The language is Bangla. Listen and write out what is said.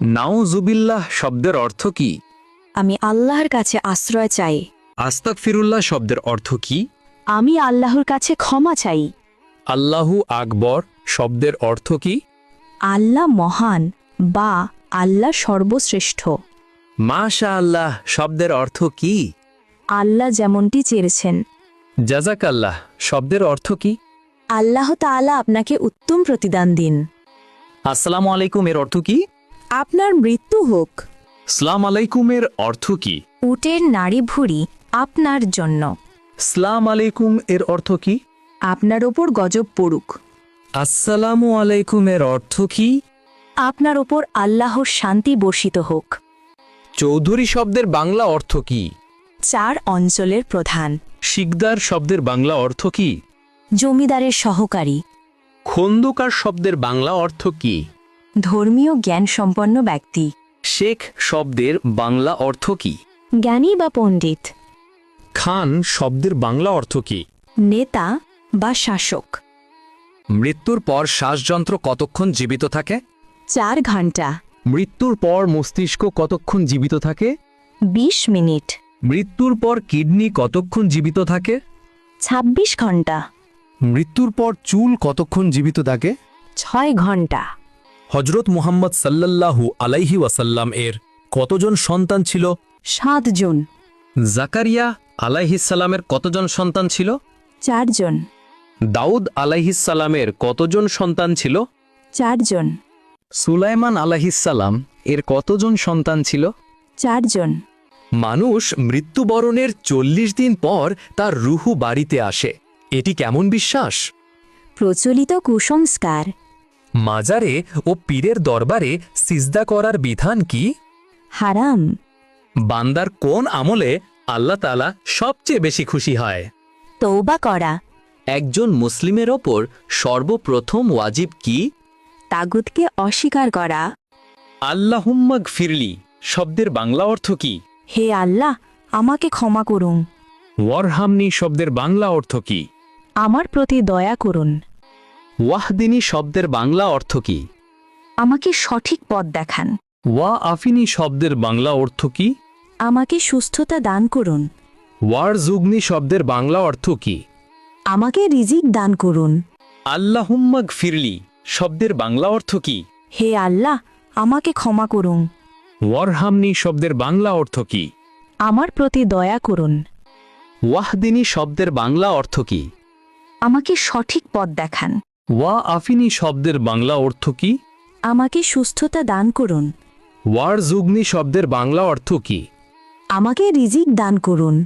নাউজুবিল্লাহ শব্দের অর্থ কি? আমি আল্লাহর কাছে আশ্রয় চাই। আস্তাগফিরুল্লাহ শব্দের অর্থ কি? আমি আল্লাহর কাছে ক্ষমা চাই। আল্লাহু আকবর শব্দের অর্থ কি? আল্লাহ মহান বা আল্লাহ সর্বশ্রেষ্ঠ। মাশা আল্লাহ শব্দের অর্থ কি? আল্লাহ যেমনটি চেয়েছেন। জাযাকাল্লাহ শব্দের অর্থ কি? আল্লাহ তাআলা আপনাকে উত্তম প্রতিদান দিন। আসসালামু আলাইকুম এর অর্থ কি? আপনার মৃত্যু হোক। সালাম আলাইকুমের অর্থ কি? উটের নাড়ি ভুঁড়ি আপনার জন্য। সালাম আলাইকুম এর অর্থ কি? আপনার ওপর গজব পড়ুক। আসসালামু আলাইকুমের অর্থ কি? আপনার ওপর আল্লাহর শান্তি বর্ষিত হোক। চৌধুরী শব্দের বাংলা অর্থ কি? 4 অঞ্চলের প্রধান। শিকদার শব্দের বাংলা অর্থ কি? জমিদারের সহকারী। খন্দকার শব্দের বাংলা অর্থ কি? ধর্মীয় জ্ঞান সম্পন্ন ব্যক্তি। শেখ শব্দের বাংলা অর্থ কি? জ্ঞানী বা পণ্ডিত। খান শব্দের বাংলা অর্থ কি? নেতা বা শাসক। মৃত্যুর পর শ্বাসযন্ত্র কতক্ষণ জীবিত থাকে? 4 ঘন্টা। মৃত্যুর পর মস্তিষ্ক কতক্ষণ জীবিত থাকে? 20 মিনিট। মৃত্যুর পর কিডনি কতক্ষণ জীবিত থাকে? 26 ঘন্টা। মৃত্যুর পর চুল কতক্ষণ জীবিত থাকে? 6 ঘন্টা। হজরত মুহাম্মদ সাল্লাল্লাহু আলাইহি ওয়াসাল্লাম এর কতজন সন্তান ছিল? 7 জন। জাকারিয়া আলাইহিসসালামের কতজন সন্তান ছিল? 4 জন। দাউদ আলাইহিসসালামের কতজন সন্তান ছিল? 4 জন। সুলাইমান আলাইহিসসালাম এর কতজন সন্তান ছিল? 4 জন। মানুষ মৃত্যুবরণের 40 দিন পর তার রুহু বাড়িতে আসে, এটি কেমন বিশ্বাস? প্রচলিত কুসংস্কার। মাজারে ও পীরের দরবারে সিজদা করার বিধান কি? হারাম। বান্দার কোন আমলে আল্লাহ তাআলা সবচেয়ে বেশি খুশি হয়? তওবা করা। একজন মুসলিমের ওপর সর্বপ্রথম ওয়াজিব কি? তাগুতকে অস্বীকার করা। আল্লাহুম্মা গফিরলি শব্দের বাংলা অর্থ কি? হে আল্লাহ, আমাকে ক্ষমা করুন। ওয়ারহামনি শব্দের বাংলা অর্থ কি? আমার প্রতি দয়া করুন। ওয়াহদিনী শব্দের বাংলা অর্থ কি? আমাকে সঠিক পথ দেখান। ওয়া আফিনী শব্দের বাংলা অর্থ কি? আমাকে সুস্থতা দান করুন। ওয়ারজুগনি শব্দের বাংলা অর্থ কি? আমাকে রিজিক দান করুন। আল্লাহুম্মা গফিরলি শব্দের বাংলা অর্থ কি? হে আল্লাহ, আমাকে ক্ষমা করুন। ওয়ারহামনি শব্দের বাংলা অর্থ কি? আমার প্রতি দয়া করুন। ওয়াহদিনী শব্দের বাংলা অর্থ কি? আমাকে সঠিক পথ দেখান। ওয়া আফিনী শব্দের বাংলা অর্থ কি? আমাকে সুস্থতা দান করুন। ওয়ারজুগনি শব্দের বাংলা অর্থ কি? আমাকে রিজিক দান করুন।